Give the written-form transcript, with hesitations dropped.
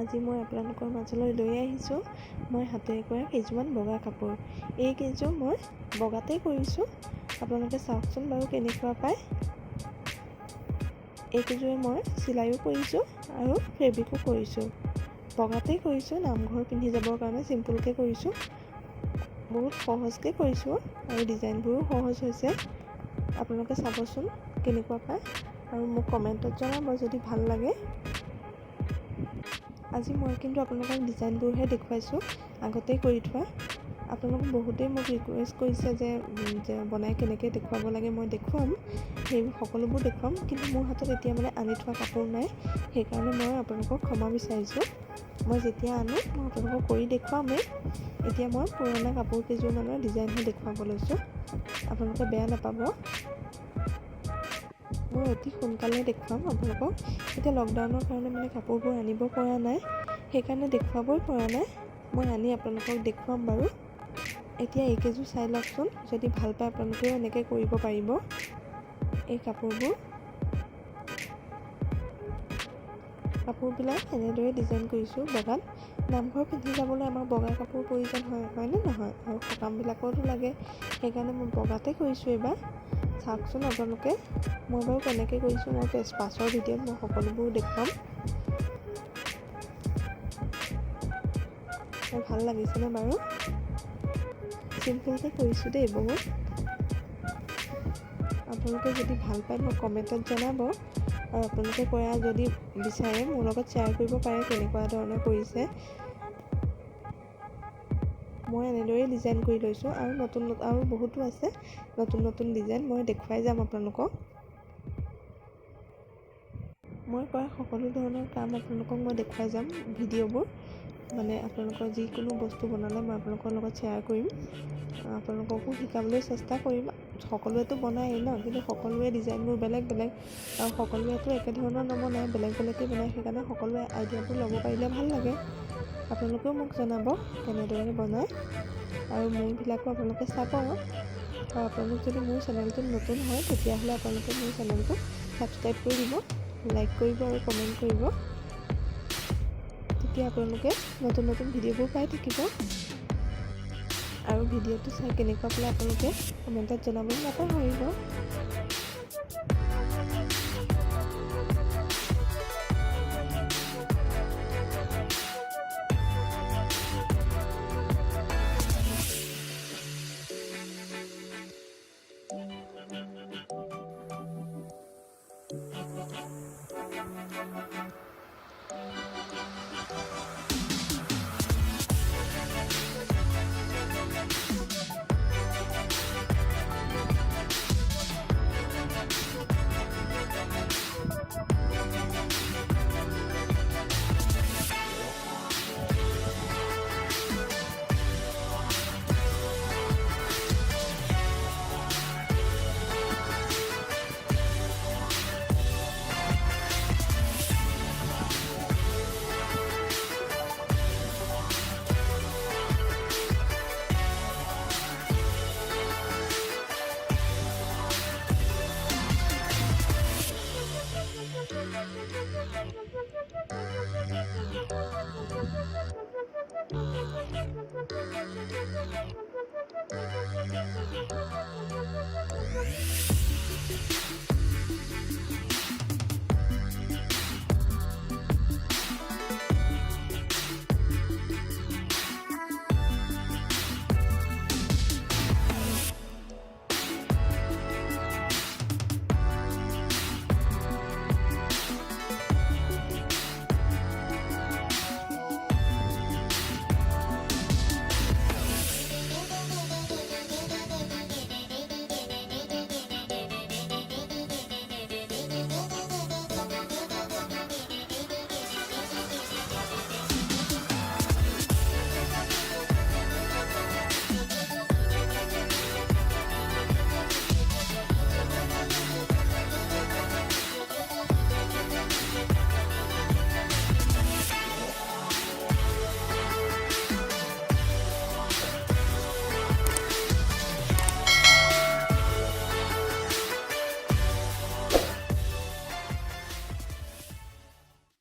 আজি মই আপোনালোকৰ মাজলৈ লৈ আহিছোঁ মই হাতেৰে কৰা কেইযোৰমান বগা কাপোৰ। এই কেইযোৰ মই বগাতেই কৰিছোঁ, আপোনালোকে চাওকচোন বাৰু কেনেকুৱা পায়। এইকেইযোৰে মই চিলাইও কৰিছোঁ আৰু ফেব্ৰিকো কৰিছোঁ। বগাতেই কৰিছোঁ, নামঘৰ পিন্ধি যাবৰ কাৰণে চিম্পুলকৈ কৰিছোঁ। বহুত সহজকৈ কৰিছোঁ আৰু ডিজাইনবোৰো সহজ হৈছে। আপোনালোকে চাবচোন কেনেকুৱা পায় আৰু মোক কমেণ্টত জনাব যদি ভাল লাগে। আজি মই কিন্তু আপোনালোকক ডিজাইনবোৰহে দেখুৱাইছোঁ, আগতেই কৰি থোৱা। আপোনালোকে বহুতেই মোক ৰিকুৱেষ্ট কৰিছে যে বনাই কেনেকৈ দেখুৱাব লাগে, মই দেখুৱাম, সেইবোৰ সকলোবোৰ দেখুৱাম। কিন্তু মোৰ হাতত এতিয়া মানে আনি থোৱা কাপোৰ নাই, সেইকাৰণে মই আপোনালোকক ক্ষমা বিচাৰিছোঁ। মই যেতিয়া আনো মই আপোনালোকক কৰি দেখুৱামেই। এতিয়া মই পুৰণা কাপোৰ কেইযোৰমানৰ ডিজাইনহে দেখুৱাব লৈছোঁ, আপোনালোকে বেয়া নাপাব। মই অতি সোনকালে দেখুৱাম আপোনালোকক। এতিয়া লকডাউনৰ কাৰণে মানে কাপোৰবোৰ আনিব পৰা নাই, সেইকাৰণে দেখুৱাবই পৰা নাই। মই আনি আপোনালোকক দেখুৱাম বাৰু। এতিয়া এইকেইযোৰ চাই লওকচোন, যদি ভাল পায় আপোনালোকেও এনেকৈ কৰিব পাৰিব। এই কাপোৰবিলাক এনেদৰে ডিজাইন কৰিছোঁ বগাত। নামঘৰ পিন্ধি যাবলৈ আমাক বগা কাপোৰ প্ৰয়োজন হয়নে নহয়, আৰু সকামবিলাকতো লাগে, সেইকাৰণে মই বগাতে কৰিছোঁ এইবাৰ। চাওকচোন আপোনালোকে মই বাৰু কেনেকৈ কৰিছোঁ, মই পাছৰ ভিডিঅ'ত মই সকলোবোৰ দেখুৱাম। ভাল লাগিছেনে বাৰু? চিম্পুলকৈ কৰিছোঁ দেই বহুত। আপোনালোকে যদি ভাল পায় মোক কমেণ্টত জনাব, আৰু আপোনালোকে কৰা যদি বিচাৰে মোৰ লগত শ্বেয়াৰ কৰিব পাৰে কেনেকুৱা ধৰণৰ কৰিছে। মই এনেদৰেই ডিজাইন কৰি লৈছোঁ আৰু আৰু বহুতো আছে নতুন ডিজাইন, মই দেখুৱাই যাম আপোনালোকক। মই কৰা সকলো ধৰণৰ কাম আপোনালোকক মই দেখুৱাই যাম ভিডিঅ'বোৰ। মানে আপোনালোকৰ যিকোনো বস্তু বনালে মই আপোনালোকৰ লগত শ্বেয়াৰ কৰিম, আপোনালোককো শিকাবলৈ চেষ্টা কৰিম। সকলোৱেতো বনায়েই ন, কিন্তু সকলোৱে ডিজাইনবোৰ বেলেগ বেলেগ, আৰু সকলোৱেতো একেধৰণৰ নবনায়, বেলেগ বেলেগকৈ বনায়। সেইকাৰণে সকলোৱে আইডিয়াবোৰ ল'ব পাৰিলে ভাল লাগে। আপোনালোকেও মোক জনাব কেনেদৰে বনায়, আৰু মোৰবিলাকো আপোনালোকে চাব। আৰু আপোনালোক যদি মোৰ চেনেলটোত নতুন হয় তেতিয়াহ'লে আপোনালোকে মোৰ চেনেলটো ছাবস্ক্ৰাইব কৰি দিব, লাইক কৰিব আৰু কমেণ্ট কৰিব। তেতিয়া আপোনালোকে নতুন ভিডিঅ'বোৰ পাই থাকিব। আৰু ভিডিঅ'টো চাই কেনেকুৱা পালে আপোনালোকে কমেণ্টত জনাবলৈ নাপাহৰিব।